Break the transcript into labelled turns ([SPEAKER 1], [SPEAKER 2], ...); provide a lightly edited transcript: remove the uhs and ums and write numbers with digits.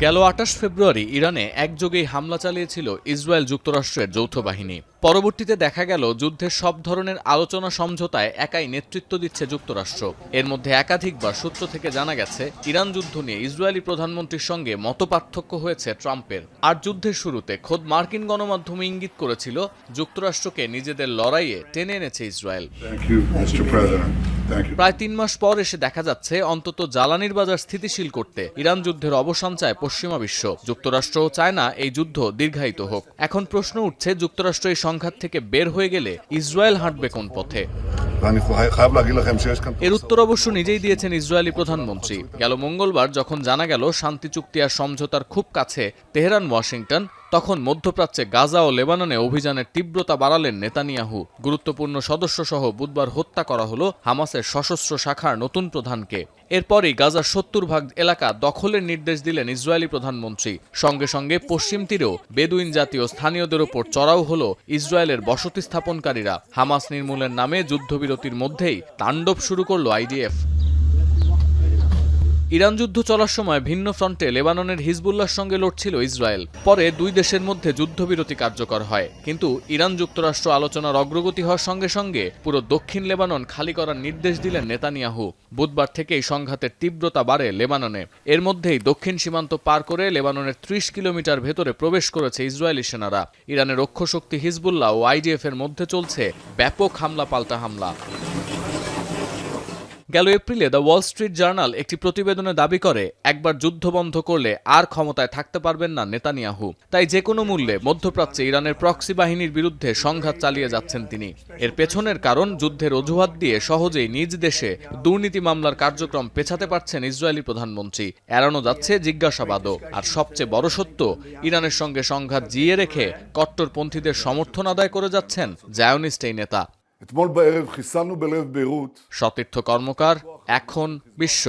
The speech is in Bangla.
[SPEAKER 1] গেল ২৮ ফেব্রুয়ারি ইরানে একযোগেই হামলা চালিয়েছিল ইসরায়েল যুক্তরাষ্ট্রের যৌথ বাহিনী। পরবর্তীতে দেখা গেল যুদ্ধের সব ধরনের আলোচনা সমঝোতায় একাই নেতৃত্ব দিচ্ছে যুক্তরাষ্ট্র। এর মধ্যে একাধিকবার সূত্র থেকে জানা গেছে ইরান যুদ্ধ নিয়ে ইসরায়েলি প্রধানমন্ত্রীর সঙ্গে মতপার্থক্য হয়েছে ট্রাম্পের। আর যুদ্ধের শুরুতে খোদ মার্কিন গণমাধ্যমে ইঙ্গিত করেছিল যুক্তরাষ্ট্রকে নিজেদের লড়াইয়ে টেনে এনেছে ইসরায়েল। প্রায় ৩ মাস পর এসে দেখা যাচ্ছে অন্তত জ্বালানির বাজার স্থিতিশীল করতে ইরান যুদ্ধের অবসান চায় পশ্চিমা বিশ্ব। যুক্তরাষ্ট্রও চায় না এই যুদ্ধ দীর্ঘায়িত হোক। এখন প্রশ্ন উঠছে, যুক্তরাষ্ট্র এই সংঘাত থেকে বের হয়ে গেলে ইসরায়েল হাঁটবে কোন পথে? এর উত্তর অবশ্য নিজেই দিয়েছেন ইসরায়েলি প্রধানমন্ত্রী। গেল মঙ্গলবার যখন জানা গেল শান্তি চুক্তি আর সমঝোতার খুব কাছে তেহরান ওয়াশিংটন, তখন মধ্যপ্রাচ্যে গাজা ও লেবাননে অভিযানের তীব্রতা বাড়ালেন নেতানিয়াহু। গুরুত্বপূর্ণ সদস্যসহ বুধবার হত্যা করা হলো হামাসের সশস্ত্র শাখার নতুন প্রধানকে। এরপরই গাজার ৭০% এলাকা দখলের নির্দেশ দিলেন ইসরায়েলি প্রধানমন্ত্রী। সঙ্গে সঙ্গে পশ্চিম তীরেও বেদুইন জাতীয় স্থানীয়দের ওপর চড়াও হলো ইসরায়েলের বসতি স্থাপনকারীরা। হামাস নির্মূলের নামে যুদ্ধবিরতির মধ্যেই তাণ্ডব শুরু করল আইডিএফ। ইরান যুদ্ধ চলার সময় ভিন্ন ফ্রন্টে লেবাননের হিজবুল্লাহর সঙ্গে লড়ছিল ইসরায়েল। পরে দুই দেশের মধ্যে যুদ্ধবিরতি কার্যকর হয়, কিন্তু ইরান যুক্তরাষ্ট্র আলোচনার অগ্রগতি হওয়ার সঙ্গে সঙ্গে পুরো দক্ষিণ লেবানন খালি করার নির্দেশ দিলেন নেতানিয়াহু। বুধবার থেকেই সংঘাতের তীব্রতা বাড়ে লেবাননে। এর মধ্যেই দক্ষিণ সীমান্ত পার করে লেবাননের ৩০ কিলোমিটার ভেতরে প্রবেশ করেছে ইসরায়েলি সেনারা। ইরানের রক্ষশক্তি হিজবুল্লাহ ও আইডিএফ এর মধ্যে চলছে ব্যাপক হামলা পাল্টা হামলা। গেল এপ্রিলে দ্য ওয়াল স্ট্রিট জার্নাল একটি প্রতিবেদনে দাবি করে, একবার যুদ্ধ বন্ধ করলে আর ক্ষমতায় থাকতে পারবেন না নেতানিয়াহু। তাই যে কোনো মূল্যে মধ্যপ্রাচ্যে ইরানের প্রক্সি বাহিনীর বিরুদ্ধে সংঘাত চালিয়ে যাচ্ছেন তিনি। এর পেছনের কারণ, যুদ্ধের অজুহাত দিয়ে সহজেই নিজ দেশে দুর্নীতি মামলার কার্যক্রম পেছাতে পারছেন ইসরায়েলি প্রধানমন্ত্রী। এড়ানো যাচ্ছে জিজ্ঞাসাবাদও। আর সবচেয়ে বড় সত্য, ইরানের সঙ্গে সংঘাত জিইয়ে রেখে কট্টরপন্থীদের সমর্থন আদায় করে যাচ্ছেন জায়োনিস্ট এই নেতা। সতীর্থ কর্মকার, এখন বিশ্ব।